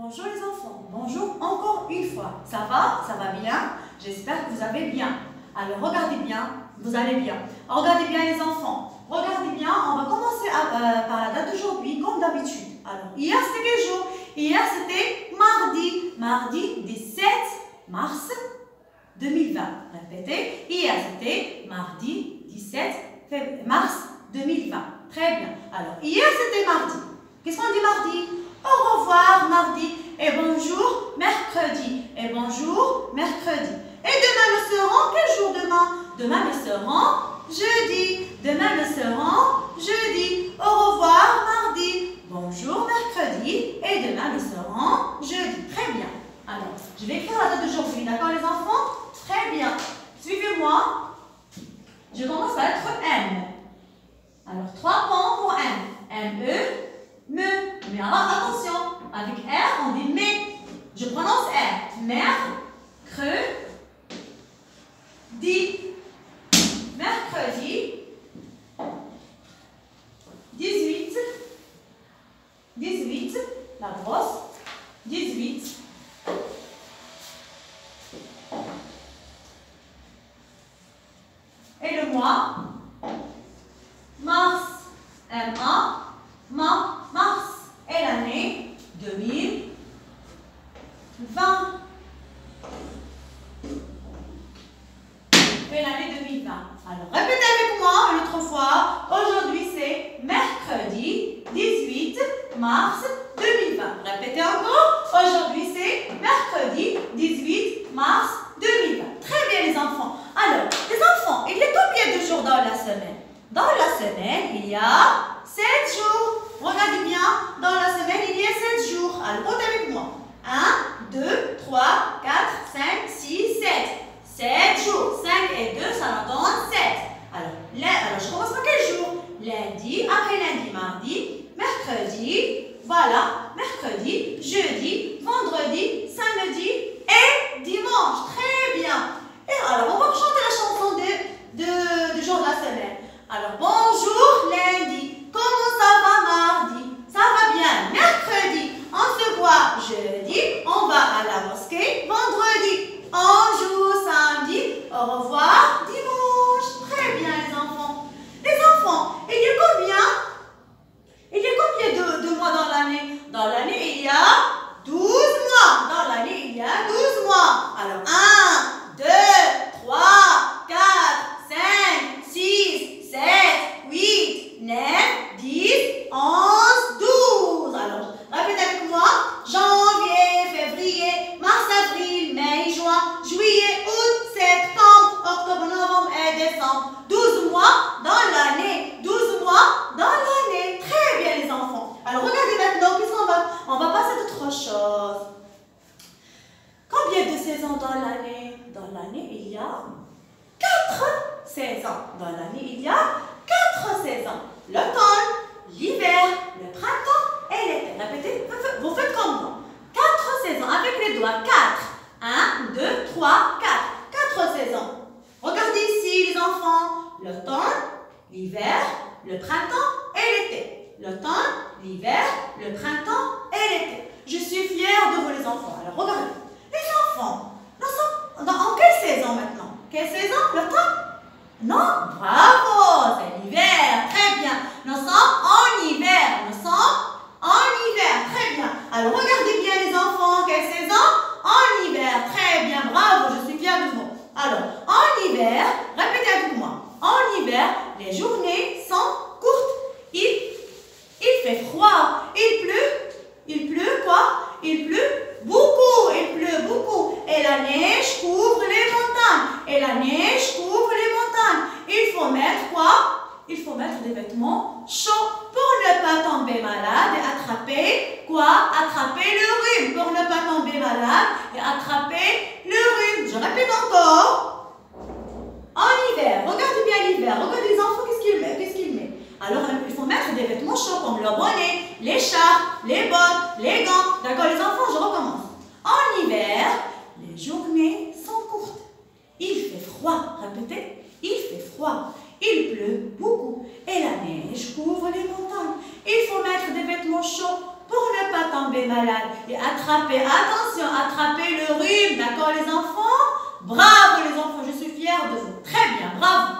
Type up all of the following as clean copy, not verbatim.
Bonjour les enfants, bonjour encore une fois. Ça va bien? J'espère que vous allez bien. Alors regardez bien, vous allez bien. Regardez bien les enfants. Regardez bien, on va commencer par la date d'aujourd'hui comme d'habitude. Alors hier c'était quel jour? Hier c'était mardi. Mardi 17 mars 2020. Répétez, hier c'était mardi 17 mars 2020. Très bien. Alors hier c'était mardi. Qu'est-ce qu'on dit mardi? Au revoir mardi et bonjour mercredi. Et bonjour mercredi. Et demain nous serons quel jour demain? Demain nous serons jeudi. Demain nous serons jeudi. Au revoir mardi. Bonjour mercredi. Et demain nous serons jeudi. Très bien. Alors, je vais écrire la date d'aujourd'hui. D'accord les enfants? Très bien. Suivez-moi. Je commence par lettre M. Alors, 3 points pour M. M-E. Me. Mais alors, attention, avec R, on dit mais. Je prononce R. Mercredi. Mercredi. 18. 18. La brosse. 18. Et le mois. Mars. M-A. Mars. Et l'année 2020. Et l'année 2020. Alors, répétez avec moi une autre fois. Aujourd'hui, c'est mercredi 18 mars 2020. Répétez encore. Aujourd'hui, c'est mercredi 18 mars 2020. Très bien, les enfants. Alors, les enfants, il y a combien de jours dans la semaine? Dans la semaine, il y a 7 jours. Regardez bien, dans la semaine, il y a 7 jours. Alors, comptez avec moi. 1, 2, 3, 4, 5, 6, 7. 7 jours. 5 et 2, ça nous donne 7. Alors, je commence par quel jour? Lundi, après lundi, mardi, mercredi, voilà, mercredi, jeudi, vendredi, samedi et dimanche. Très bien. Et alors, on va chanter la chanson du jour de la semaine. Alors, bonjour lundi. Comment ça va mardi? Ça va bien. Mercredi, on se voit jeudi. On va à la mosquée vendredi. On joue samedi. Au revoir dimanche. Très bien les enfants. Les enfants, il y a combien? Il y a combien de mois dans l'année? Dans l'année, il y a 12 mois. Dans l'année, il y a 12 mois. Alors, 1, 2, 3, 4, 5, 6, 7, 8, 9, 10, 11, 12. Alors, répétez avec moi. Janvier, février, mars, avril, mai, juin, juillet, août, septembre, octobre, novembre et décembre. 12 mois dans l'année. 12 mois dans l'année. Très bien les enfants. Alors, regardez maintenant, qu'est-ce qu'on va? On va passer à autre chose. Combien de saisons dans l'année? Dans l'année, il y a 4 saisons. Dans l'année, il y a 4 saisons. L'automne, l'hiver, le printemps et l'été. Répétez, vous faites comme moi. 4 saisons avec les doigts. 4. 1, 2, 3, 4. 4 saisons. Regardez ici, les enfants. L'automne, l'hiver, le printemps et l'été. L'automne, l'hiver, le printemps et l'été. Je suis fière de vous, les enfants. Alors, regardez. Les enfants, nous sommes en quelle saison maintenant? Quelle saison? L'automne? Non? Bravo! C'est l'hiver. Très bien. Nous sommes en hiver. Nous sommes en hiver. Très bien. Alors, regardez bien les enfants. Quelle saison? En hiver. Très bien. Bravo. Je suis fière de vous. Alors, en hiver, répétez avec moi. En hiver, les journées sont courtes. Il fait froid. Il pleut. Il pleut quoi? Il pleut beaucoup. Il pleut beaucoup. Et la neige couvre les montagnes. Et la neige couvre les montagnes. Il faut mettre quoi? Il faut mettre des vêtements chauds pour ne pas tomber malade et attraper quoi? Attraper le rhume. Pour ne pas tomber malade et attraper le rhume. Je répète encore. En hiver, regardez bien l'hiver. Regardez les enfants, qu'est-ce qu'ils mettent? Alors, il faut mettre des vêtements chauds comme le bonnet, l'écharpe, les bottes, les gants. D'accord, les enfants, je recommence. En hiver, les journées sont courtes. Il fait froid. Répétez. Attrapez, attention, attrapez le rhume. D'accord les enfants? Bravo les enfants, je suis fière de vous. Très bien, bravo.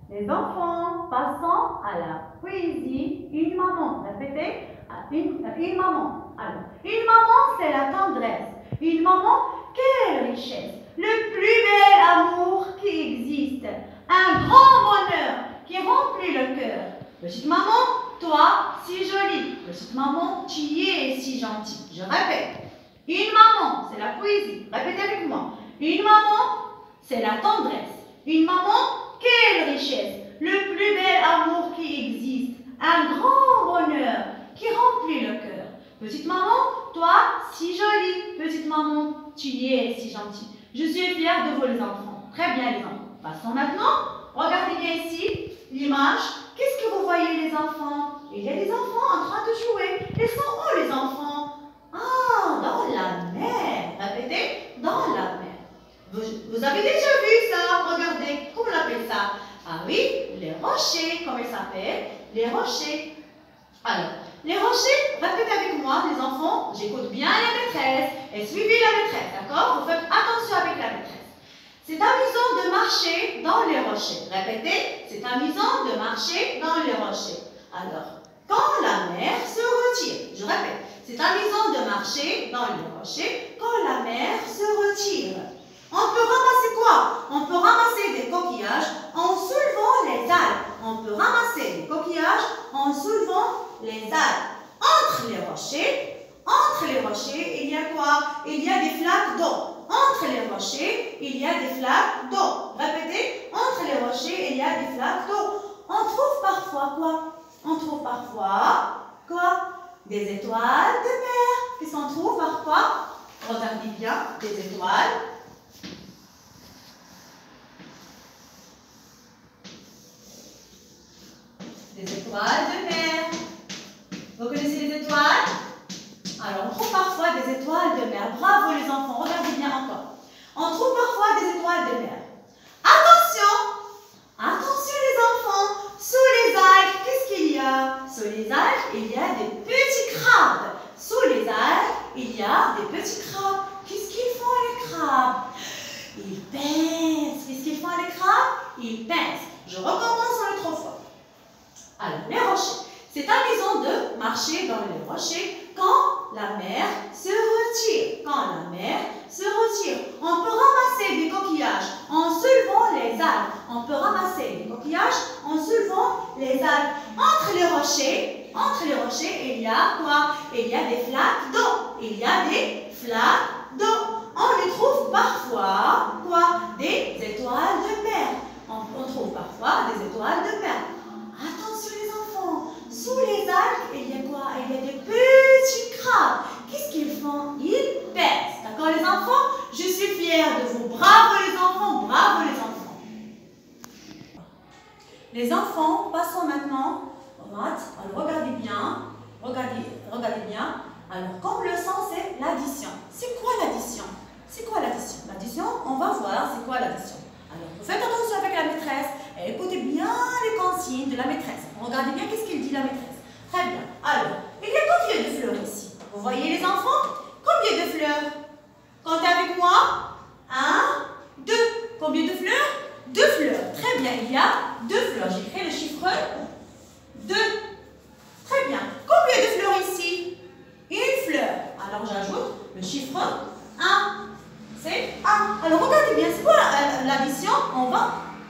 Les enfants, passons à la poésie. Une maman, répétez. Une maman. Alors, une maman, c'est la tendresse. Une maman, quelle richesse. Le plus bel amour qui existe. Un grand bonheur qui remplit le cœur. Petite maman, toi, si jolie. Petite maman, tu es si gentille. Je répète. Une maman, c'est la poésie. Répétez avec moi. Une maman, c'est la tendresse. Une maman, quelle richesse. Le plus bel amour qui existe. Un grand bonheur qui remplit le cœur. Petite maman, toi, si jolie. Petite maman, tu es si gentille. Je suis fière de vous les enfants. Très bien les enfants. Passons maintenant. Regardez bien ici l'image. Qu'est-ce que vous voyez les enfants? Il y a des enfants en train de jouer. Ils sont où les enfants? Ah, dans la mer. Répétez, dans la mer. Vous avez déjà vu ça? Regardez, comment on appelle ça? Ah oui, les rochers. Comment ils s'appellent? Les rochers. Alors, les rochers, répétez avec moi, les enfants, j'écoute bien la maîtresse et suivez la maîtresse, d'accord? Vous faites attention avec la maîtresse. C'est amusant de marcher dans les rochers. Répétez, c'est amusant de marcher dans les rochers. Alors, quand la mer se retire, je répète, c'est amusant de marcher dans les rochers quand la mer se retire. On peut ramasser quoi? On peut ramasser des coquillages en soulevant les algues. On peut ramasser des coquillages en soulevant les algues. Entre les rochers, il y a quoi? Il y a des flaques d'eau. Entre les rochers, il y a des flaques d'eau. Répétez, entre les rochers, il y a des flaques d'eau. On trouve parfois quoi? On trouve parfois quoi? Des étoiles de mer. Qu'est-ce qu'on trouve parfois? Regardez bien, des étoiles. Des étoiles de mer. Vous connaissez les étoiles? Alors, on trouve parfois des étoiles de mer. Bravo les enfants, regardez bien encore. On trouve parfois des étoiles de mer. Attention! Attention les enfants! Sous les algues, qu'est-ce qu'il y a? Sous les algues, il y a des petits crabes. Sous les algues, il y a des petits crabes. Qu'est-ce qu'ils font les crabes? Ils pincent. Qu'est-ce qu'ils font les crabes? Ils pincent. Je recommence une autre fois. Alors, les rochers. C'est amusant de marcher dans les rochers quand la mer se retire. Quand la mer se retire. On peut ramasser des coquillages en soulevant les algues. On peut ramasser des coquillages en soulevant les algues. Entre les rochers, il y a quoi? Il y a des flaques d'eau. Il y a des flaques d'eau. On les trouve parfois, quoi? Des étoiles de mer. On trouve parfois des étoiles de mer. Attention les enfants, sous les algues, il y a quoi? Il y a des petits crabes. Qu'est-ce qu'ils font? Ils pèsent. D'accord les enfants? Je suis fière de vous. Bravo les enfants, bravo les enfants. Les enfants, passons maintenant aux maths. Alors regardez bien, regardez bien. Alors comme le son, c'est l'addition. C'est quoi l'addition? C'est quoi l'addition? L'addition, on va voir c'est quoi l'addition. Alors, vous faites attention avec la maîtresse et écoutez bien les consignes de la maîtresse. Regardez bien qu'est-ce qu'il dit la maîtresse. Très bien. Alors, il y a combien de fleurs ici? Vous voyez les enfants? Combien de fleurs? Comptez avec moi. 1, 2. Combien de fleurs? 2 fleurs. Très bien, il y a 2 fleurs. J'écris le chiffre 2. Très bien. Combien de fleurs ici? 1 fleur. Alors, j'ajoute le chiffre 1. C'est 1. Alors, regardez bien, c'est quoi l'addition? On va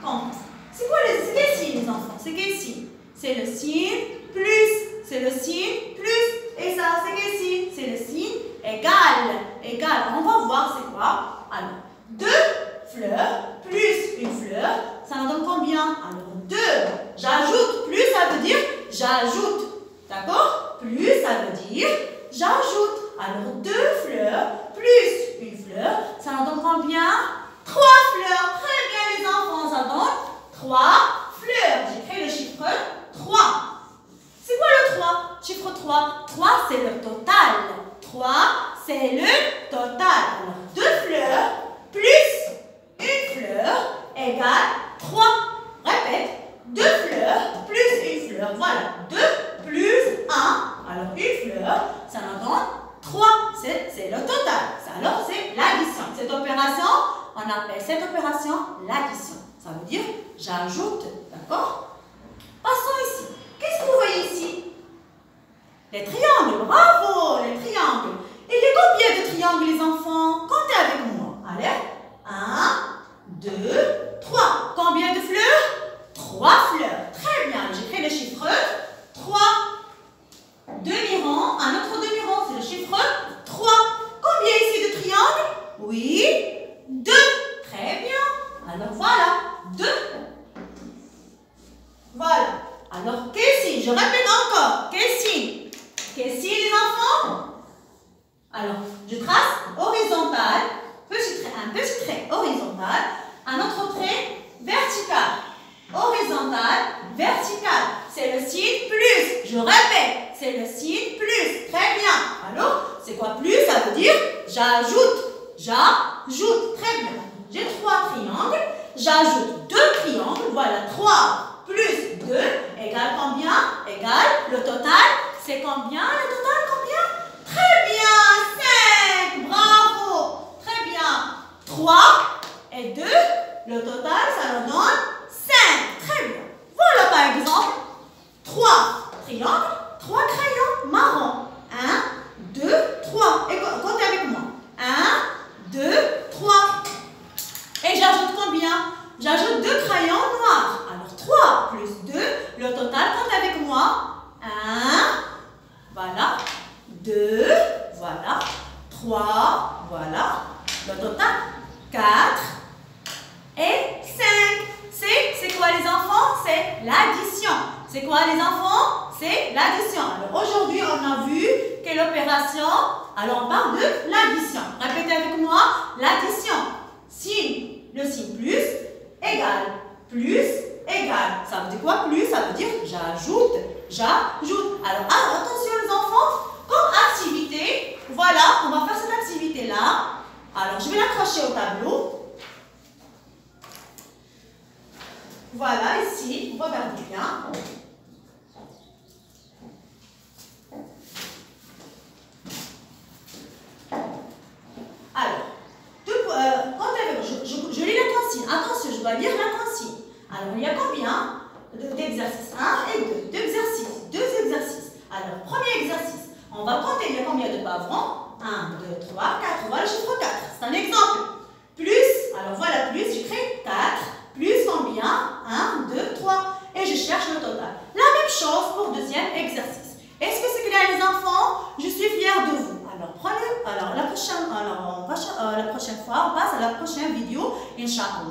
compter. C'est quoi quel signe, les enfants? C'est quel signe? C'est le signe plus. C'est le signe plus. Et ça, c'est quel signe? C'est le signe égal. Égal. On va voir c'est quoi. Alors, 2 fleurs plus 1 fleur, ça nous donne combien? Alors, 2. J'ajoute. Plus, ça veut dire j'ajoute. D'accord? Plus, ça veut dire j'ajoute. Alors, 2 fleurs plus 1 fleur, ça nous donne combien? 3 fleurs. Très bien les enfants, ça donne 3 fleurs. J'écris le chiffre 3. C'est quoi le 3? Chiffre 3. 3, c'est le total. 3, c'est le total. Alors, 2 fleurs plus 1 fleur égale 3. Répète. 2 fleurs plus 1 fleur. Voilà. 2 plus 1 Alors, ça nous donne 3. C'est le total. Alors, c'est l'addition. Cette opération, on appelle cette opération l'addition. Ça veut dire j'ajoute. D'accord? Passons ici. Qu'est-ce que vous voyez ici? Les triangles. Bravo, les triangles. Il y a combien de triangles, les enfants? Comptez avec moi. Allez. 1, 2, 3. Combien de fleurs? 3 fleurs. Très bien. J'écris le chiffre 3. Demi-rond. Un autre demi-rond, c'est le chiffre 3. Combien ici de triangles? Oui. 2. Très bien. Alors voilà. 2. Voilà. Alors, quel signe? Je répète encore. Quel signe? Quel signe, les enfants? Alors, je trace horizontal, un petit trait horizontal, un autre trait vertical. Horizontal, vertical. C'est le signe plus. Je répète, c'est le signe plus. Très bien. Alors, c'est quoi plus? Ça veut dire j'ajoute. J'ajoute. Très bien. J'ai 3 triangles. J'ajoute 2 triangles. Voilà, 3 plus 2 égale combien? Égale le total. C'est combien? Le total combien? Très bien. 5. Bravo. Très bien. 3 et 2. Le total, ça nous donne 5. Très bien. Voilà par exemple 3 triangles, 3 crayons marrons. 1, 2, 3. Et comptez avec moi. 1, 2, 3. Et j'ajoute combien? J'ajoute 2 crayons noirs. Alors 3 plus 2, le total, comptez avec moi. 1, voilà. 2, voilà. 3, voilà. Le total, 4 et 5. C'est quoi les enfants? C'est l'addition. C'est quoi les enfants? C'est l'addition. Alors aujourd'hui, on a vu quelle opération? Alors on parle de l'addition. Répétez avec moi. L'addition. Signe, le signe plus, égal. Plus, égal. Ça veut dire quoi plus? Ça veut dire j'ajoute. J'ajoute. Alors attention les enfants. Comme activité, voilà, on va faire cette activité-là. Alors je vais l'accrocher au tableau. Voilà, ici, regardez bien. Alors, je lis la consigne. Attention, je dois lire la consigne. Alors, il y a combien d'exercices? 1 et 2. 2 exercices. 2 exercices. Alors, premier exercice. On va compter, il y a combien de pavrons? 1, 2, 3, 4. Voilà le chiffre 4. C'est un exemple. Plus, alors voilà, plus, j'écris 4. Plus combien? 1, 2, 3. Et je cherche le total. La même chose pour deuxième exercice. Est-ce que c'est clair les enfants? Je suis fière de vous. Alors prenez, la prochaine fois, on passe à la prochaine vidéo, Inch'Allah.